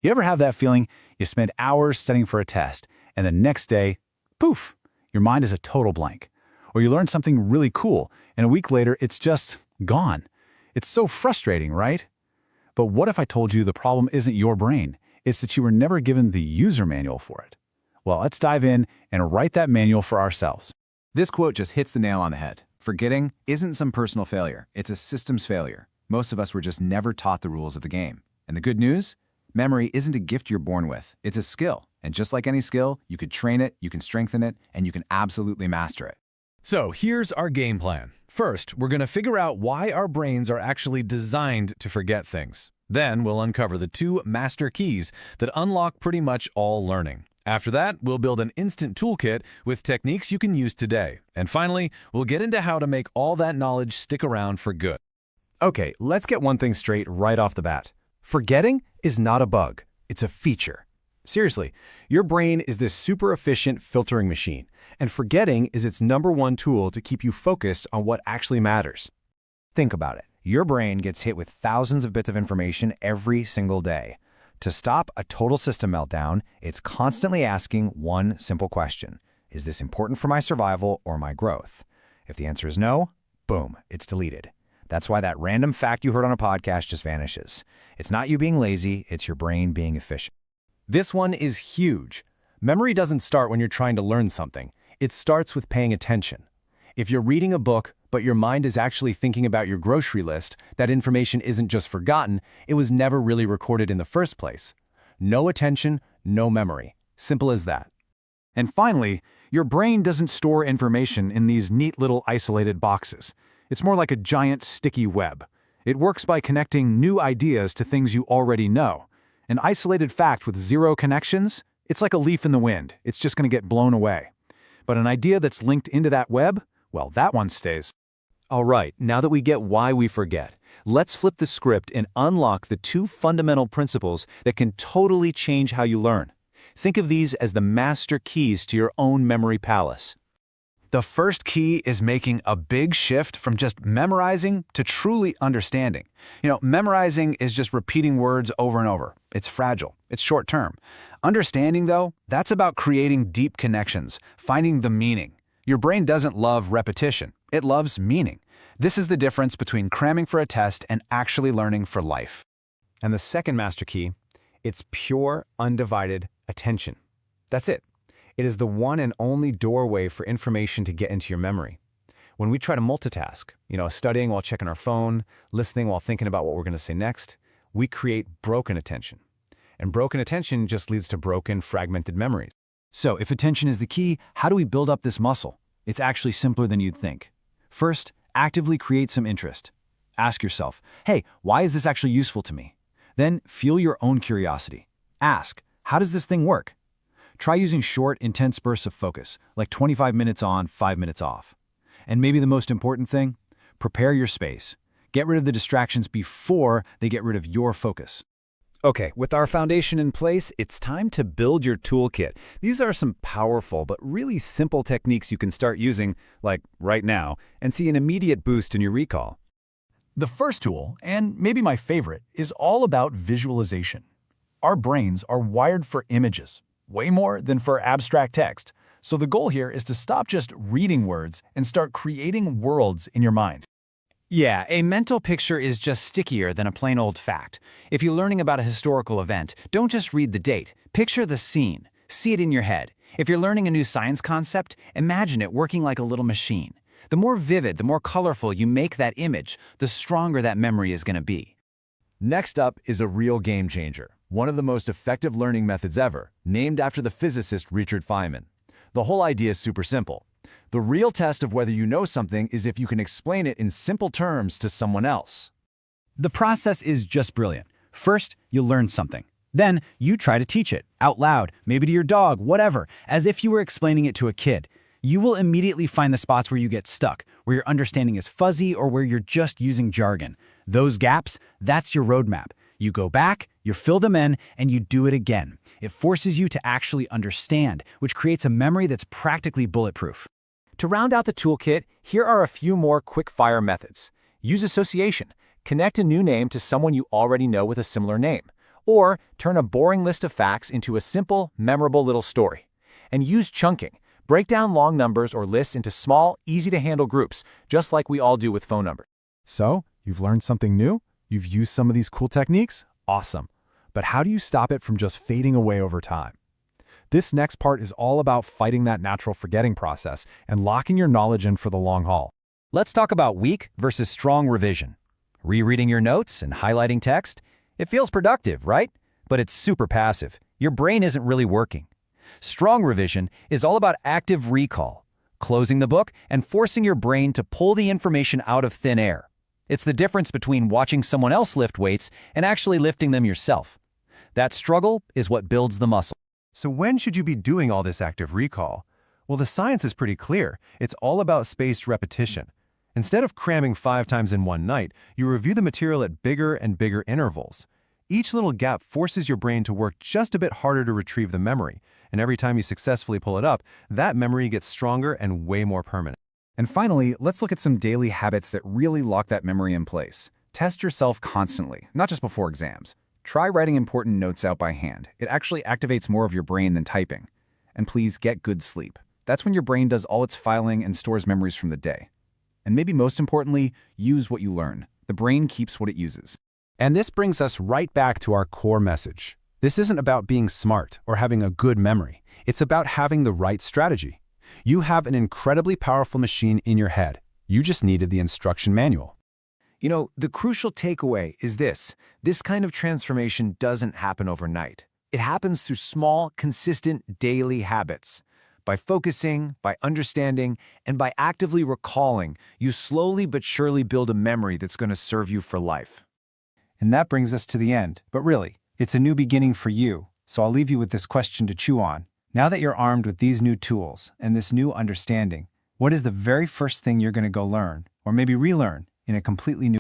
You ever have that feeling you spend hours studying for a test, and the next day, poof, your mind is a total blank? Or you learn something really cool, and a week later it's just gone. It's so frustrating, right? But what if I told you the problem isn't your brain? It's that you were never given the user manual for it. Well, let's dive in and write that manual for ourselves. This quote just hits the nail on the head. Forgetting isn't some personal failure. It's a systems failure. Most of us were just never taught the rules of the game. And the good news? Memory isn't a gift you're born with. It's a skill. And just like any skill, you could train it, you can strengthen it, and you can absolutely master it. So here's our game plan. First, we're going to figure out why our brains are actually designed to forget things. Then we'll uncover the 2 master keys that unlock pretty much all learning. After that, we'll build an instant toolkit with techniques you can use today. And finally, we'll get into how to make all that knowledge stick around for good. Okay, let's get one thing straight right off the bat. Forgetting is not a bug, it's a feature. Seriously, your brain is this super efficient filtering machine, and forgetting is its #1 tool to keep you focused on what actually matters. Think about it. Your brain gets hit with thousands of bits of information every single day. To stop a total system meltdown, it's constantly asking one simple question. Is this important for my survival or my growth? If the answer is no, boom, it's deleted. That's why that random fact you heard on a podcast just vanishes. It's not you being lazy, it's your brain being efficient. This one is huge. Memory doesn't start when you're trying to learn something. It starts with paying attention. If you're reading a book, but your mind is actually thinking about your grocery list, that information isn't just forgotten, it was never really recorded in the first place. No attention, no memory. Simple as that. And finally, your brain doesn't store information in these neat little isolated boxes. It's more like a giant sticky web. It works by connecting new ideas to things you already know. An isolated fact with 0 connections, it's like a leaf in the wind. It's just going to get blown away. But an idea that's linked into that web, well, that one stays. All right, now that we get why we forget, let's flip the script and unlock the 2 fundamental principles that can totally change how you learn. Think of these as the master keys to your own memory palace. The first key is making a big shift from just memorizing to truly understanding. Memorizing is just repeating words over and over. It's fragile. It's short-term. Understanding, though, that's about creating deep connections, finding the meaning. Your brain doesn't love repetition. It loves meaning. This is the difference between cramming for a test and actually learning for life. And the second master key, it's pure, undivided attention. That's it. It is the one and only doorway for information to get into your memory. When we try to multitask, studying while checking our phone, listening while thinking about what we're going to say next, we create broken attention. And broken attention just leads to broken, fragmented memories. So if attention is the key, how do we build up this muscle? It's actually simpler than you'd think. First, actively create some interest. Ask yourself, hey, why is this actually useful to me? Then fuel your own curiosity. Ask, how does this thing work? Try using short, intense bursts of focus, like 25 minutes on, 5 minutes off. And maybe the most important thing, prepare your space. Get rid of the distractions before they get rid of your focus. Okay, with our foundation in place, it's time to build your toolkit. These are some powerful but really simple techniques you can start using, like right now, and see an immediate boost in your recall. The first tool, and maybe my favorite, is all about visualization. Our brains are wired for images, way more than for abstract text. So the goal here is to stop just reading words and start creating worlds in your mind. Yeah, a mental picture is just stickier than a plain old fact. If you're learning about a historical event, don't just read the date. Picture the scene. See it in your head. If you're learning a new science concept, imagine it working like a little machine. The more vivid, the more colorful you make that image, the stronger that memory is going to be. Next up is a real game changer, one of the most effective learning methods ever, named after the physicist Richard Feynman. The whole idea is super simple. The real test of whether you know something is if you can explain it in simple terms to someone else. The process is just brilliant. First, you learn something. Then, you try to teach it, out loud, maybe to your dog, whatever, as if you were explaining it to a kid. You will immediately find the spots where you get stuck, where your understanding is fuzzy or where you're just using jargon. Those gaps, that's your roadmap. You go back, you fill them in, and you do it again. It forces you to actually understand, which creates a memory that's practically bulletproof. To round out the toolkit, here are a few more quick-fire methods. Use association. Connect a new name to someone you already know with a similar name. Or turn a boring list of facts into a simple, memorable little story. And use chunking. Break down long numbers or lists into small, easy-to-handle groups, just like we all do with phone numbers. So, you've learned something new? You've used some of these cool techniques? Awesome. But how do you stop it from just fading away over time? This next part is all about fighting that natural forgetting process and locking your knowledge in for the long haul. Let's talk about weak versus strong revision. Rereading your notes and highlighting text? It feels productive, right? But it's super passive. Your brain isn't really working. Strong revision is all about active recall, closing the book and forcing your brain to pull the information out of thin air. It's the difference between watching someone else lift weights and actually lifting them yourself. That struggle is what builds the muscle. So when should you be doing all this active recall? Well, the science is pretty clear. It's all about spaced repetition. Instead of cramming 5 times in one night, you review the material at bigger and bigger intervals. Each little gap forces your brain to work just a bit harder to retrieve the memory, and every time you successfully pull it up, that memory gets stronger and way more permanent. And finally, let's look at some daily habits that really lock that memory in place. Test yourself constantly, not just before exams. Try writing important notes out by hand. It actually activates more of your brain than typing. And please get good sleep. That's when your brain does all its filing and stores memories from the day. And maybe most importantly, use what you learn. The brain keeps what it uses. And this brings us right back to our core message. This isn't about being smart or having a good memory. It's about having the right strategy. You have an incredibly powerful machine in your head. You just needed the instruction manual. You know, the crucial takeaway is this. This kind of transformation doesn't happen overnight. It happens through small, consistent daily habits. By focusing, by understanding, and by actively recalling, you slowly but surely build a memory that's going to serve you for life. And that brings us to the end. But really, it's a new beginning for you. So I'll leave you with this question to chew on. Now that you're armed with these new tools and this new understanding, what is the very first thing you're going to go learn, or maybe relearn, in a completely new